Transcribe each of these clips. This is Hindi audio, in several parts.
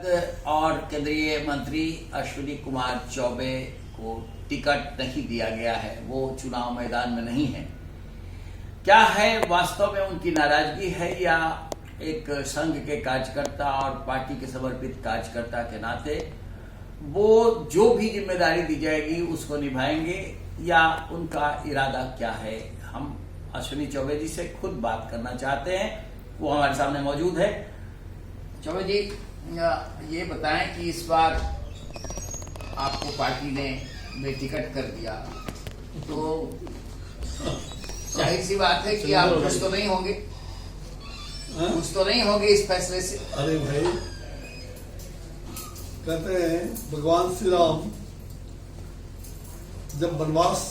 और केंद्रीय मंत्री अश्विनी कुमार चौबे को टिकट नहीं दिया गया है, वो चुनाव मैदान में नहीं है। क्या है वास्तव में उनकी नाराजगी है या एक संघ के कार्यकर्ता और पार्टी के समर्पित कार्यकर्ता के नाते वो जो भी जिम्मेदारी दी जाएगी उसको निभाएंगे, या उनका इरादा क्या है? हम अश्विनी चौबे जी से खुद बात करना चाहते हैं, वो हमारे सामने मौजूद है। चौबे जी, ये बताएं कि इस बार आपको पार्टी ने टिकट कर दिया तो जाहिर सी बात है कि आप खुश तो नहीं होंगे, खुश तो नहीं होंगे इस फैसले से। अरे भाई, कहते हैं भगवान श्री राम जब वनवास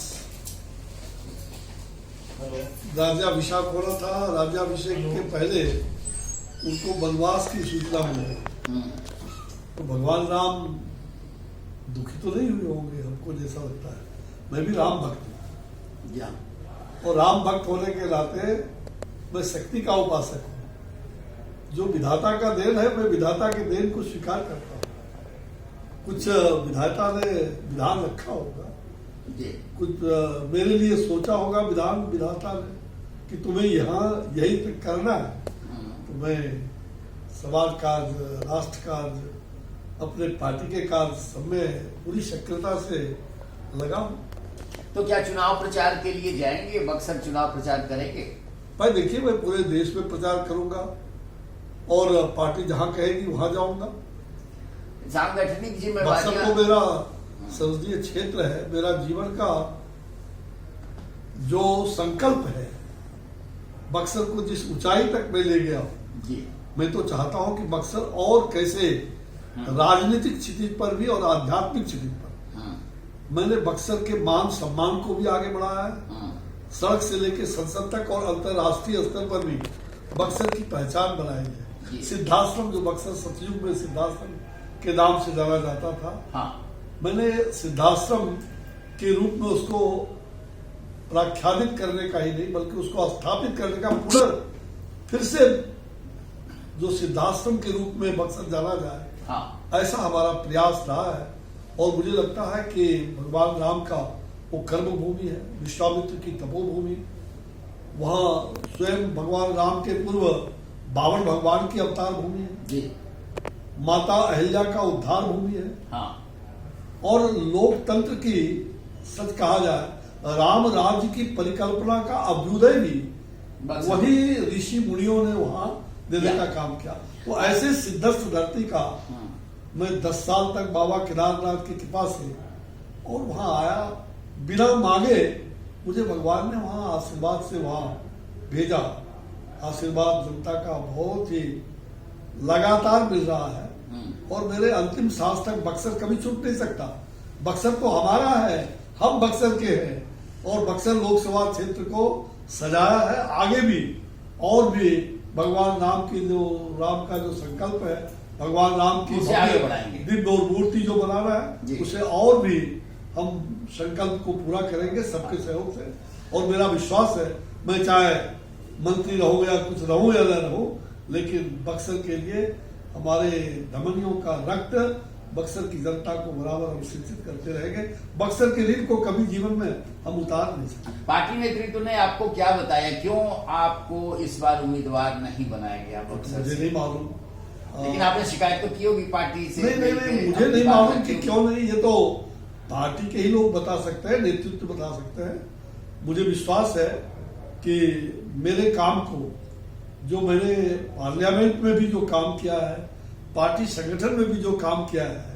राज्याभिषेक हो रहा था, राज्याभिषेक के पहले उनको वनवास की सूचना मिली, तो भगवान राम दुखी तो नहीं हुए होंगे, हमको जैसा लगता है। मैं भी राम भक्त हूँ और राम भक्त होने के नाते मैं शक्ति का उपासक हूँ। जो विधाता का देन है, मैं विधाता के देन को स्वीकार करता हूँ। कुछ विधाता ने विधान रखा होगा, कुछ मेरे लिए सोचा होगा विधान विधाता ने कि तुम्हें यहाँ यही तक करना है, तो मैं समाज कार्य, राष्ट्र कार्य, अपने पार्टी के कार्य सब में पूरी सक्रियता से लगा हूँ। तो क्या चुनाव प्रचार के लिए जाएंगे, बक्सर चुनाव प्रचार करेंगे? भाई देखिए, मैं पूरे देश में प्रचार करूंगा और पार्टी जहां कहेगी वहां जाऊंगा। सांगठनिक बक्सर जिम्मेदारियां तो मेरा संसदीय क्षेत्र है, मेरा जीवन का जो संकल्प है, बक्सर को जिस ऊंचाई तक मैं ले गया हूं, मैं तो चाहता हूं कि बक्सर और कैसे राजनीतिक क्षितिज पर भी और आध्यात्मिक क्षितिज पर मैंने बक्सर के मान सम्मान को भी आगे बढ़ाया है। सड़क से लेकर संसद तक और अंतर्राष्ट्रीय स्तर पर भी बक्सर की पहचान बनाई है। सिद्धाश्रम, जो बक्सर सतयुग में सिद्धाश्रम के नाम से जाना जाता था, मैंने सिद्धाश्रम के रूप में उसको प्रख्यापित करने का ही नहीं बल्कि उसको स्थापित करने का फिर से जो सिद्धाश्रम के रूप में बक्सर जाना जाए, ऐसा हमारा प्रयास रहा है। और मुझे लगता है कि भगवान राम का वो कर्म भूमि है, विश्वामित्र की तपोभूमि, वहाँ स्वयं भगवान राम के पूर्व 52 भगवान की अवतार भूमि है, माता अहिल्या का उद्धार भूमि है। और लोकतंत्र की, सच कहा जाए, राम राज्य की परिकल्पना का अभ्युदय भी वही ऋषि मुनियों ने वहां देने का काम किया। तो ऐसे सिद्धस्थ धरती का मैं 10 साल तक बाबा केदारनाथ की कृपा से और वहां आया, बिना मांगे मुझे भगवान ने वहां आशीर्वाद से वहां भेजा। आशीर्वाद जनता का बहुत ही लगातार मिल रहा है और मेरे अंतिम सांस तक बक्सर कभी छूट नहीं सकता। बक्सर तो हमारा है, हम बक्सर के हैं और बक्सर लोकसभा क्षेत्र को सजाया है। आगे भी और भी भगवान राम की राम का जो संकल्प है, भगवान राम की दिव्य और मूर्ति जो बनाना है, उसे और भी हम संकल्प को पूरा करेंगे सबके सहयोग से। और मेरा विश्वास है, मैं चाहे मंत्री रहूं या कुछ रहूं या न रहूं, लेकिन बक्सर के लिए हमारे धमनियों का रक्त बक्सर की जनता को बराबर हम सिंचित करते रहेंगे। बक्सर के ऋण को कभी जीवन में हम उतार नहीं सकते। पार्टी नेतृत्व ने आपको क्या बताया, क्यों आपको इस बार उम्मीदवार नहीं बनाया गया बक्सर? मुझे नहीं मालूम, लेकिन आपने शिकायत तो की होगी पार्टी से। नहीं, मुझे नहीं मालूम कि क्यों नहीं, ये तो पार्टी के ही लोग बता सकते हैं, नेतृत्व बता सकते हैं। मुझे विश्वास है कि मेरे काम को, जो मैंने पार्लियामेंट में भी जो काम किया है, पार्टी संगठन में भी जो काम किया है,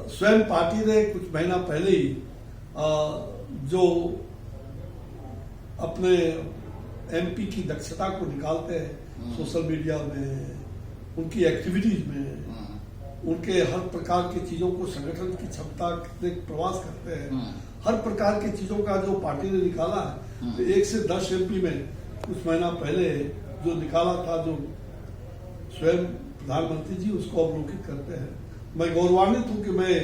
स्वयं पार्टी ने कुछ महीना पहले ही जो अपने एमपी की दक्षता को निकालते हैं सोशल मीडिया में, उनकी एक्टिविटीज में, उनके हर प्रकार की चीजों को, संगठन की क्षमता कितने प्रवास करते हैं, हर प्रकार की चीजों का जो पार्टी ने निकाला है, तो 1 से 10 एमपी में कुछ महीना पहले जो निकाला था, जो स्वयं प्रधानमंत्री जी उसको अवलोकित करते हैं। मैं गौरवान्वित हूं कि मैं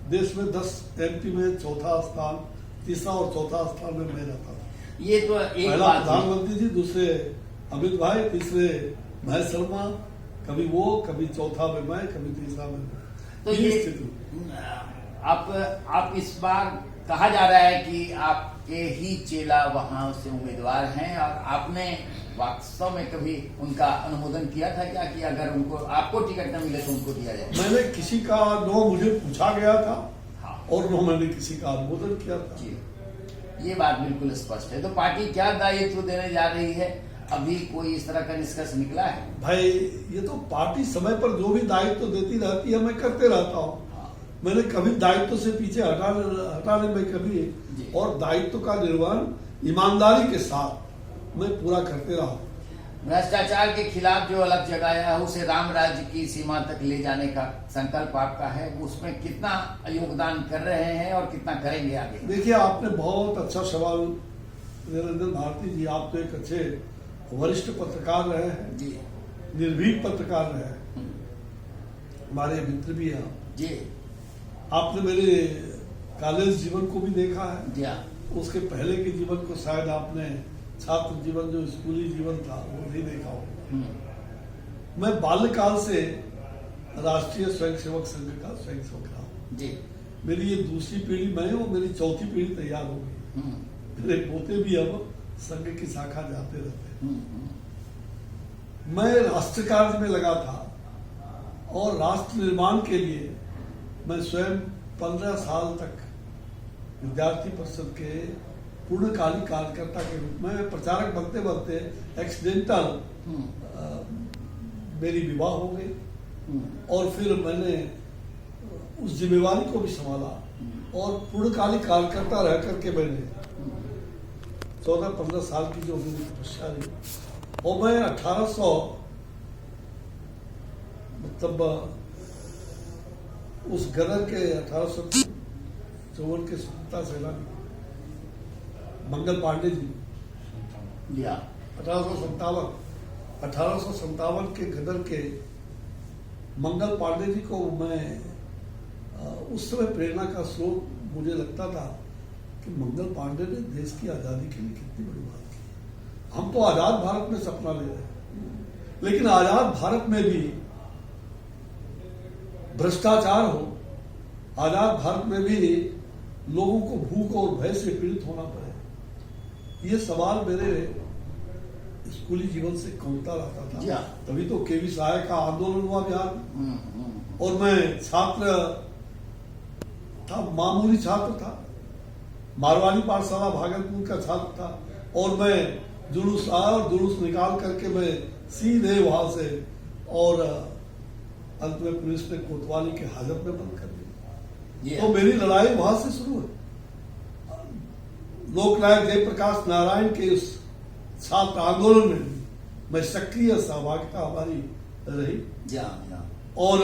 देश में 10 एमपी में चौथा स्थान, तीसरा और चौथा स्थान में मैं रहता था। ये तो एक पहला प्रधानमंत्री जी, दूसरे अमित भाई, तीसरे महेश शर्मा कभी वो, कभी चौथा में मैं, कभी तीसरा में मैं। तो ये आप इस बार कहा जा रहा है कि आपके ही चेला वहां से उम्मीदवार हैं, और आपने वास्तव में कभी उनका अनुमोदन किया था क्या कि अगर उनको आपको टिकट न मिले तो उनको दिया जाए? मैंने किसी का नो मुझे पूछा गया था, हाँ। और नो मैंने किसी का अनुमोदन किया था। जी, ये बात बिल्कुल स्पष्ट है। तो पार्टी क्या दायित्व देने जा रही है? अभी कोई इस तरह का निष्कर्ष निकला है? भाई ये तो पार्टी समय पर जो भी दायित्व देती रहती है मैं करते रहता हूँ। मैंने कभी दायित्व से पीछे हटाने में कभी, और दायित्व का निर्वहन ईमानदारी के साथ मैं पूरा करते रहा। भ्रष्टाचार के खिलाफ जो अलग जगाया है उसे राम राज्य की सीमा तक ले जाने का संकल्प आपका है, उसमें कितना योगदान कर रहे हैं और कितना करेंगे आगे? देखिए, आपने बहुत अच्छा सवाल, निरंजन भारती जी, आप तो एक अच्छे वरिष्ठ पत्रकार रहे हैं जी, निर्भीक पत्रकार रहे हैं, हमारे मित्र भी हैं जी। आपने मेरे कॉलेज जीवन को भी देखा है जी, उसके पहले के जीवन को शायद आपने, छात्र जीवन जो स्कूली जीवन था वो नहीं देखा होगा। मैं बाल्यकाल से राष्ट्रीय स्वयंसेवक संघ का स्वयंसेवक रहा हूँ जी। मेरी ये दूसरी पीढ़ी मैं हूँ, मेरी चौथी पीढ़ी तैयार हो गई। मेरे पोते भी अब संघ की शाखा जाते रहते हैं। मैं राष्ट्र कार्य में लगा था, और राष्ट्र निर्माण के लिए मैं स्वयं 15 साल तक विद्यार्थी परिषद के पूर्णकालिक कार्यकर्ता के रूप में, प्रचारक बनते बनते एक्सीडेंटल मेरी विवाह हो गई, और फिर मैंने उस जिम्मेवारी को भी संभाला, और पूर्णकालिक कार्यकर्ता रह करके मैंने 14-15 साल की जो मेरी तपस्या रही, और मैं 1800 मतलब उस गदर के 1854 के स्वतंत्रता सेनानी मंगल पांडे जी, 1857 के गदर के मंगल पांडे जी को मैं उस समय प्रेरणा का स्रोत मुझे लगता था कि मंगल पांडे ने देश की आजादी के लिए कितनी बड़ी बात की। हम तो आजाद भारत में सपना ले रहे हैं, लेकिन आजाद भारत में भी भ्रष्टाचार हो, आजाद भारत में भी लोगों को भूख और भय से पीड़ित होना पड़े, ये सवाल मेरे स्कूली जीवन से कौंता रहता था। तभी तो केवी सहाय का आंदोलन हुआ बिहार में, और मैं छात्र था, मामूली छात्र था, मारवाड़ी पाठशाला भागलपुर का छात्र था, और मैं जुलूस आया और जुलूस निकाल करके मैं सीधे वहां से, और अंत में पुलिस ने कोतवाली के हाजत में बंद कर दिया। तो मेरी लड़ाई वहां से शुरू है। लोकनायक जयप्रकाश नारायण के उस छात्र आंदोलन में मैं सक्रिय सहभागिता हमारी रही, और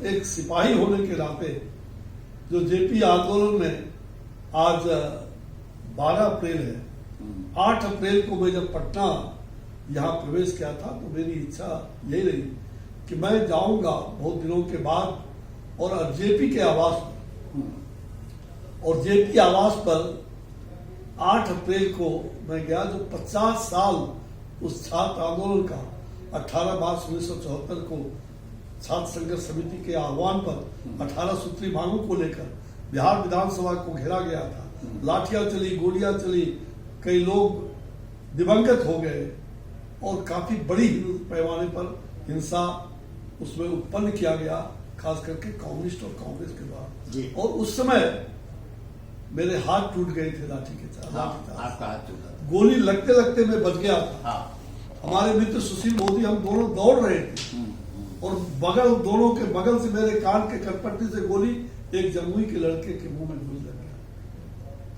एक सिपाही होने के नाते जो जेपी आंदोलन में आज 12 अप्रैल है, 8 अप्रैल को मैं जब पटना यहाँ प्रवेश किया था, तो मेरी इच्छा यही रही कि मैं जाऊंगा बहुत दिनों के बाद, और जेपी के आवास पर, और जेपी आवास पर 8 अप्रैल को मैं गया, जो 50 साल उस छात्र आंदोलन का 18 मार्च 1974 को छात्र संघर्ष समिति के आह्वान पर 18 सूत्री मांगों को लेकर बिहार विधानसभा को घेरा गया था। लाठियां चली, गोलियां चली, कई लोग दिवंगत हो गए, और काफी बड़ी पैमाने पर हिंसा उसमें उत्पन्न किया गया, खास करके कम्युनिस्ट और कांग्रेस के द्वारा। और उस समय मेरे हाथ टूट गए थे लाठी के साथ। आपका हाथ टूटा, गोली लगते लगते मैं बच गया था। हमारे मित्र सुशील मोदी, हम दोनों दौड़ रहे थे, और बगल, दोनों के बगल से मेरे कान के कटपट्टी से गोली एक जमुई के लड़के के मुंह में घुस लग गया,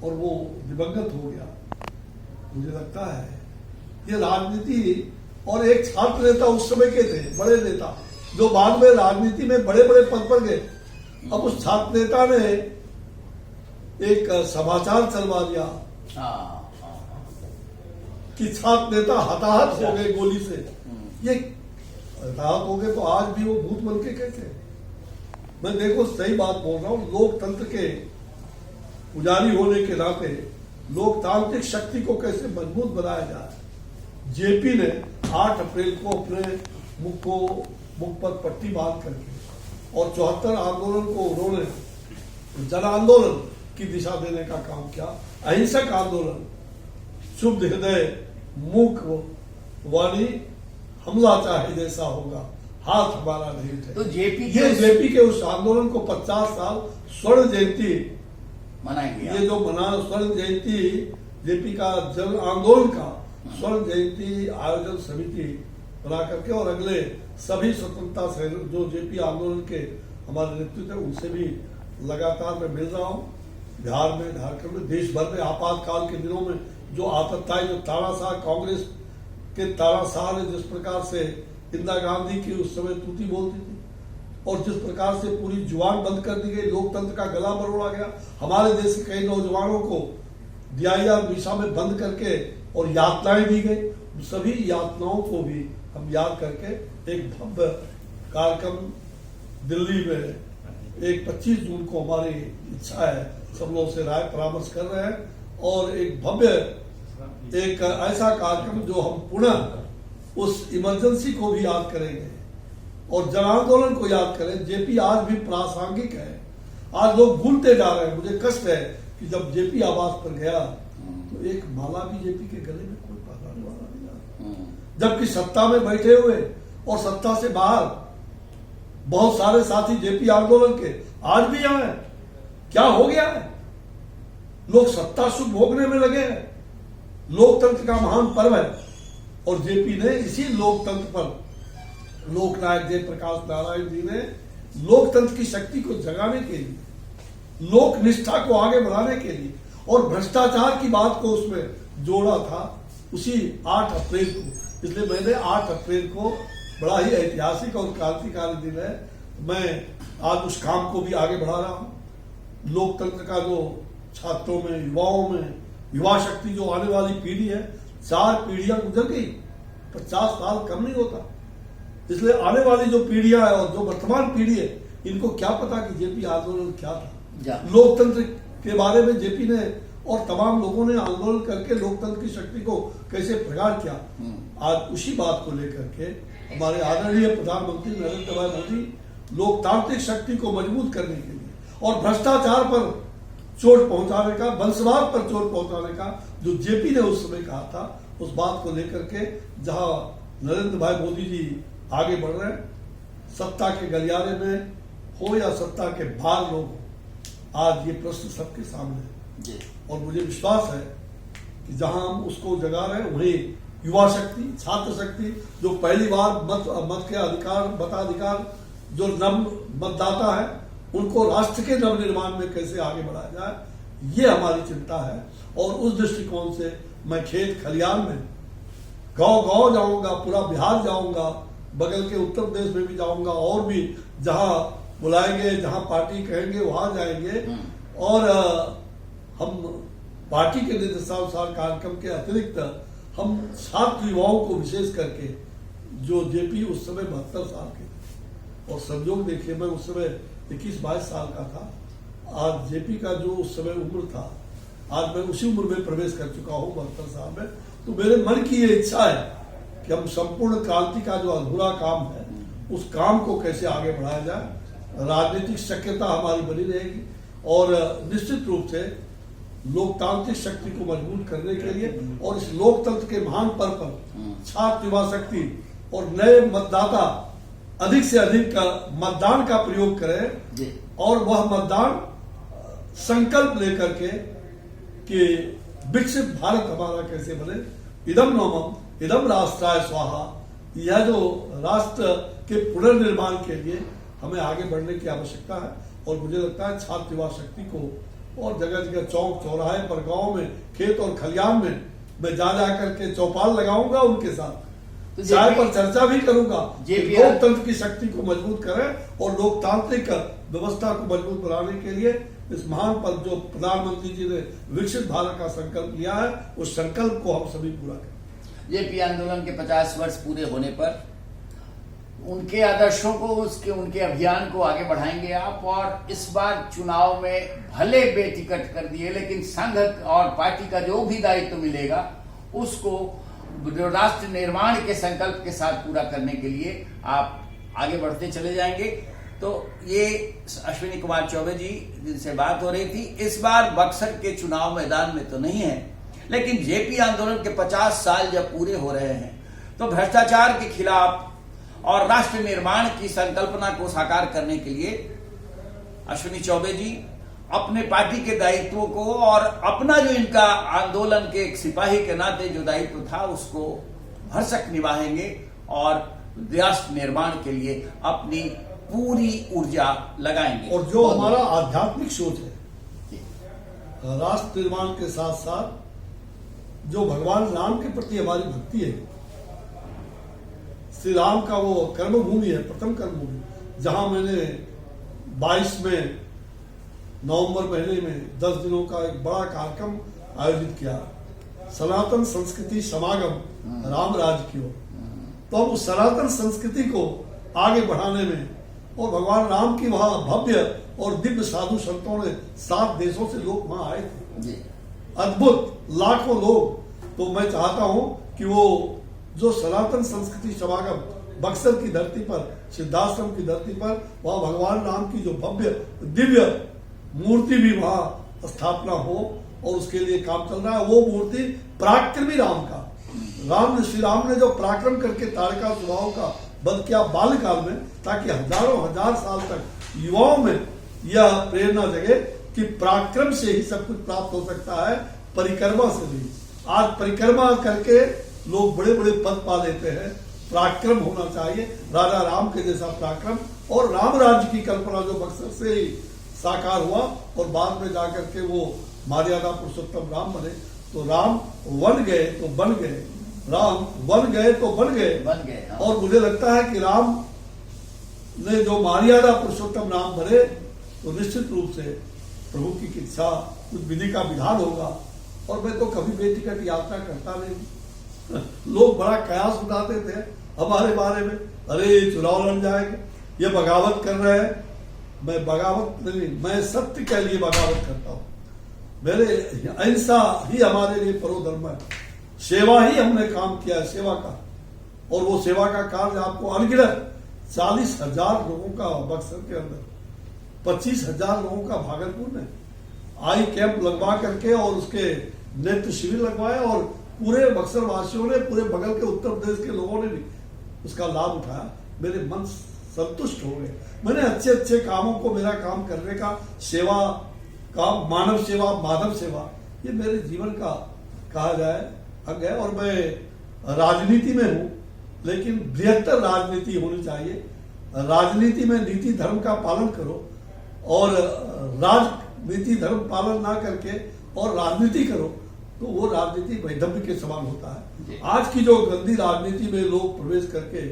और वो दिवंगत हो गया। मुझे लगता है ये राजनीति, और एक छात्र नेता उस समय के थे, बड़े नेता, जो बाद में राजनीति में बड़े बड़े पद पर गए। अब उस छात्र नेता ने एक समाचार चलवा दिया कि छात्र नेता हताहत हो गए गोली से। ये हताहत हो गए तो आज भी वो भूत बन के कैसे? मैं देखो सही बात बोल रहा हूं, लोकतंत्र के पुजारी होने के नाते लोकतांत्रिक शक्ति को कैसे मजबूत बनाया जाए। जेपी ने 8 अप्रैल को अपने मुख को मुख पर पट्टी बांध करके और 74 आंदोलन को उन्होंने जन आंदोलन की दिशा देने का काम किया। अहिंसक आंदोलन, शुद्ध हृदय, मूक वाणी, हमला चाहे जैसा होगा, हाथ हमारा नहीं उठे। तो जेपी के उस आंदोलन को 50 साल स्वर्ण जयंती मनाएंगे। ये जो स्वर्ण जयंती जेपी का जन आंदोलन का स्वर्ण जयंती आयोजन समिति बना करके और अगले सभी स्वतंत्रता से जो जेपी आंदोलन के हमारे नेतृत्व है उनसे भी लगातार मैं मिल रहा हूँ। बिहार में, झारखंड में, देश भर में आपातकाल के दिनों में जो आतताई, जो तानाशाह कांग्रेस के तानाशाह ने जिस प्रकार से इंदिरा गांधी की उस समय तूती बोलती थी और जिस प्रकार से पूरी जुबान बंद कर दी गई, लोकतंत्र का गला मरोड़ा गया, हमारे देश के कई नौजवानों को DIR मीसा में बंद करके और यातनाएं दी गई, सभी यातनाओं को भी हम याद करके एक भव्य कार्यक्रम दिल्ली में एक 25 जून को हमारी इच्छा है, सब लोगों से राय परामर्श कर रहे हैं और एक भव्य एक ऐसा कार्यक्रम जो हम पुनः उस इमरजेंसी को भी याद करेंगे और जन आंदोलन को याद करें। जेपी आज भी प्रासंगिक है, आज लोग भूलते जा रहे हैं। मुझे कष्ट है कि जब जेपी आवास पर गया तो एक माला भी जेपी के गले में कोई पहनाने वाला नहीं रहा, जबकि सत्ता में बैठे हुए और सत्ता से बाहर बहुत सारे साथी जेपी आंदोलन के आज भी यहाँ हैं। क्या हो गया है? लोग सत्ता सुख भोगने में लगे हैं। लोकतंत्र का महान पर्व है और जेपी ने इसी लोकतंत्र पर, लोकनायक जयप्रकाश नारायण जी ने लोकतंत्र की शक्ति को जगाने के लिए, लोक निष्ठा को आगे बढ़ाने के लिए और भ्रष्टाचार की बात को उसमें जोड़ा था उसी 8 अप्रैल को। इसलिए मैंने 8 अप्रैल को बड़ा ही ऐतिहासिक और क्रांतिकारी दिन है, मैं आज उस काम को भी आगे बढ़ा रहा हूं। लोकतंत्र का जो छात्रों में, युवाओं में, युवा शक्ति जो आने वाली पीढ़ी है, 4 पीढ़ियां गुजर गई, 50 साल कम नहीं होता। इसलिए आने वाली जो पीढ़ियां है और जो वर्तमान पीढ़ी है, इनको क्या पता कि जेपी आंदोलन क्या था। लोकतंत्र के बारे में जेपी ने और तमाम लोगों ने आंदोलन करके लोकतंत्र की शक्ति को कैसे प्रगाढ़ किया। आज उसी बात को लेकर के हमारे आदरणीय प्रधानमंत्री नरेंद्र भाई मोदी लोकतांत्रिक शक्ति को मजबूत करने के लिए और भ्रष्टाचार पर चोट पहुंचाने का, वंशवाद पर चोट पहुंचाने का जो जेपी ने उस समय कहा था, उस बात को लेकर के जहां नरेंद्र भाई मोदी जी आगे बढ़ रहे हैं, सत्ता के गलियारे में हो या सत्ता के बाहर लोग हो, आज ये प्रश्न सबके सामने है और मुझे विश्वास है कि जहां हम उसको जगा रहे हैं वहीं युवा शक्ति, छात्र शक्ति जो पहली बार मत के अधिकार, मताधिकार जो नव मतदाता है, उनको राष्ट्र के नव निर्माण में कैसे आगे बढ़ाया जाए, ये हमारी चिंता है। और उस दृष्टिकोण से मैं खेत खलियान में गांव-गांव जाऊंगा, पूरा बिहार जाऊंगा, बगल के उत्तर प्रदेश में भी जाऊंगा और भी जहां बुलाएंगे, जहां पार्टी कहेंगे वहां जाएंगे और हम पार्टी के निर्देशानुसार कार्यक्रम के अतिरिक्त हम छात्र युवाओं को विशेष करके जो जेपी उस समय 72 साल के थे और संयोग देखिए मैं उस समय 21-22 साल का था, आज जेपी का जो उस समय उम्र था, आज मैं उसी उम्र में प्रवेश कर चुका हूँ 72 साल में। तो मेरे मन की ये इच्छा है कि हम संपूर्ण क्रांति का जो अधूरा काम है उस काम को कैसे आगे बढ़ाया जाए। राजनीतिक सक्रियता हमारी बनी रहेगी और निश्चित रूप से लोकतांत्रिक शक्ति को मजबूत करने के लिए और इस लोकतंत्र के महान पर्व पर छात्र युवा शक्ति और नए मतदाता अधिक से अधिक का मतदान का प्रयोग करें और वह मतदान संकल्प लेकर के कि विकसित भारत हमारा कैसे बने। इदम नवम इदम राष्ट्राय स्वाहा, यह जो राष्ट्र के पुनर्निर्माण के लिए हमें आगे बढ़ने की आवश्यकता है और मुझे लगता है छात्र युवा शक्ति को और जगह जगह चौक चौराहे पर, गांव में, खेत और खलियान में मैं जा करके चौपाल लगाऊंगा, उनके साथ तो चाय पर चर्चा भी करूंगा। लोकतंत्र की शक्ति को मजबूत करें और लोकतांत्रिक व्यवस्था को मजबूत बनाने के लिए इस महान पर जो प्रधानमंत्री जी ने विकसित भारत का संकल्प लिया है, उस संकल्प को हम सभी पूरा करें। जेपी आंदोलन के 50 वर्ष पूरे होने पर उनके आदर्शों को, उनके अभियान को आगे बढ़ाएंगे आप और इस बार चुनाव में भले बेटिकट कर दिए लेकिन संघ और पार्टी का जो भी दायित्व मिलेगा उसको राष्ट्र निर्माण के संकल्प के साथ पूरा करने के लिए आप आगे बढ़ते चले जाएंगे। तो ये अश्विनी कुमार चौबे जी जिनसे बात हो रही थी, इस बार बक्सर के चुनाव मैदान में तो नहीं है, लेकिन जेपी आंदोलन के 50 साल जब पूरे हो रहे हैं तो भ्रष्टाचार के खिलाफ और राष्ट्र निर्माण की संकल्पना को साकार करने के लिए अश्विनी चौबे जी अपने पार्टी के दायित्वों को और अपना जो इनका आंदोलन के एक सिपाही के नाते जो दायित्व था उसको भरसक निभाएंगे और राष्ट्र निर्माण के लिए अपनी पूरी ऊर्जा लगाएंगे। और जो हमारा आध्यात्मिक सोच है, राष्ट्र निर्माण के साथ साथ जो भगवान राम के प्रति हमारी भक्ति है, श्री राम का वो कर्मभूमि है, प्रथम कर्मभूमि, जहां मैंने 22 में नवंबर महीने में 10 दिनों का एक बड़ा कार्यक्रम आयोजित किया, सनातन संस्कृति समागम राम राज की ओर। तो हम उस सनातन संस्कृति को आगे बढ़ाने में और भगवान राम की वहां भव्य और दिव्य साधु संतों ने 7 देशों से लोग वहां आए थे, अद्भुत लाखों लोग। तो मैं चाहता हूं कि वो जो सनातन संस्कृति समागम बक्सर की धरती पर, सिद्धाश्रम की धरती पर, वहां भगवान राम की जो भव्य दिव्य मूर्ति भी वहां स्थापना हो, और उसके लिए काम चल रहा है। वो मूर्ति पराक्रमी राम का, श्री राम ने जो पराक्रम करके तारका स्वभाव का वध किया बाल्यकाल में, ताकि हजारों हजार साल तक युवाओं में यह प्रेरणा जगे कि पराक्रम से ही सब कुछ प्राप्त हो सकता है, परिक्रमा से नहीं। आज परिक्रमा करके लोग बड़े बड़े पद पा लेते हैं, पराक्रम होना चाहिए, राजा राम के जैसा पराक्रम। और राम राज्य की कल्पना जो बक्सर से ही साकार हुआ और बाद में जाकर के वो मर्यादा पुरुषोत्तम राम बने। तो राम वन गए तो बन गए, राम वन गए तो बन गए। और मुझे लगता है कि राम ने जो मर्यादा पुरुषोत्तम राम बने, तो निश्चित रूप से प्रभु की इच्छा, कुछ विधि का विधान होगा। और मैं तो कभी बेटिकट यात्रा करता नहीं। लोग बड़ा कयास उठाते थे हमारे बारे में, अरे चुनाव लड़ जाएंगे, ये बगावत कर रहे हैं। मैं बगावत नहीं, मैं सत्य के लिए बगावत करता हूँ। मेरे अहिंसा ही हमारे लिए परमधर्म है, सेवा ही हमने काम किया है, सेवा का। और वो सेवा का कार्य आपको अनगिनत 40,000 लोगों का बक्सर के अंदर, 25,000 लोगों का भागलपुर में आई कैंप लगवा करके और उसके नेत्र शिविर लगवाए, और पूरे बक्सर वासियों ने, पूरे बगल के उत्तर प्रदेश के लोगों ने भी उसका लाभ उठाया। मेरे मन संतुष्ट हो गए। मैंने अच्छे अच्छे कामों को, मेरा काम करने का, सेवा का, मानव सेवा, माधव सेवा, ये मेरे जीवन का कहा जाए अंग है। और मैं राजनीति में हूं, लेकिन बृहत्तर राजनीति होनी चाहिए। राजनीति में नीति धर्म का पालन करो, और राजनीति धर्म पालन ना करके और राजनीति करो तो वो राजनीति वैधव्य के समान होता है। आज की जो गंदी राजनीति में लोग प्रवेश करके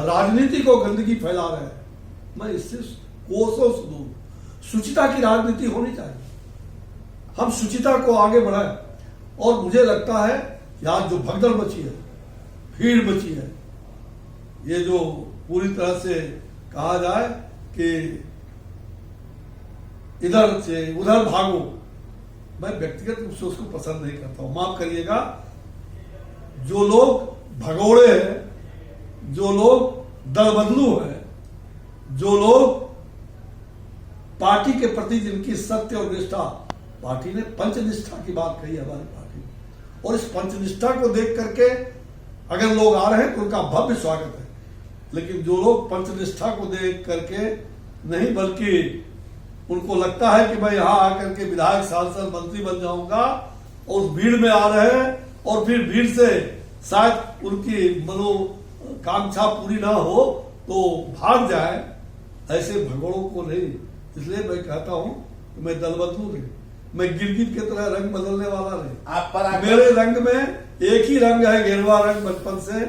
राजनीति को गंदगी फैला रहे हैं, मैं इससे कोसों से दूर। शुचिता की राजनीति होनी चाहिए, हम शुचिता को आगे बढ़ाएं। और मुझे लगता है आज जो भगदड़ मची है, भीड़ मची है, ये जो पूरी तरह से कहा जाए कि इधर से उधर भागो, मैं व्यक्तिगत रूप से उसको पसंद नहीं करता हूं। माफ करिएगा, जो लोग भगोड़े हैं, जो लोग दल बदलू हैं, जो लोग पार्टी के प्रति जिनकी सत्य और निष्ठा, पार्टी ने पंचनिष्ठा की बात कही हमारी पार्टी, और इस पंचनिष्ठा को देख करके अगर लोग आ रहे हैं तो उनका भव्य स्वागत है। लेकिन जो लोग पंचनिष्ठा को देख करके नहीं, बल्कि उनको लगता है कि मैं यहां आकर के विधायक, सांसद, मंत्री बन जाऊंगा, और उस भीड़ में आ रहे हैं, और फिर भीड़ से शायद उनकी मनोकांक्षा पूरी ना हो तो भाग जाए, ऐसे भगोड़ों को नहीं। इसलिए मैं कहता हूं कि मैं दल बदलू नहीं, मैं गिरगिट की तरह रंग बदलने वाला नहीं। आप पर मेरे रंग में एक ही रंग है, गेरुआ रंग, बचपन से,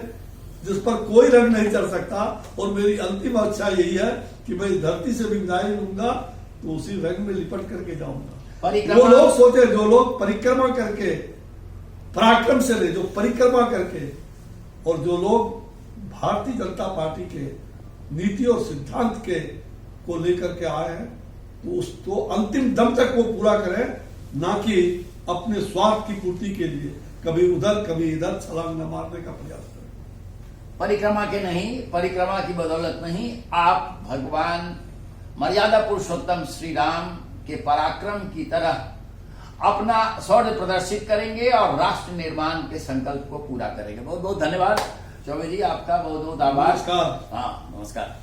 जिस पर कोई रंग नहीं चढ़ सकता। और मेरी अंतिम इच्छा यही है कि मैं इस धरती से भी विदाई लूंगा तो उसी रंग में लिपट करके जाऊंगा। वो लोग सोचे, जो लोग परिक्रमा करके, पराक्रम से ले, जो परिक्रमा करके, और जो लोग भारतीय जनता पार्टी के नीति और सिद्धांत के को लेकर के आए हैं, तो उसको अंतिम दम तक वो पूरा करें, ना कि अपने स्वार्थ की पूर्ति के लिए कभी उधर कभी इधर छलांग न मारने का प्रयास करें। परिक्रमा के नहीं, परिक्रमा की बदौलत नहीं, आप भगवान मर्यादा पुरुषोत्तम श्री राम के पराक्रम की तरह अपना शौर्य प्रदर्शित करेंगे और राष्ट्र निर्माण के संकल्प को पूरा करेंगे। बहुत बहुत धन्यवाद चौबे जी, आपका बहुत बहुत आभार। नमस्कार। हाँ, नमस्कार।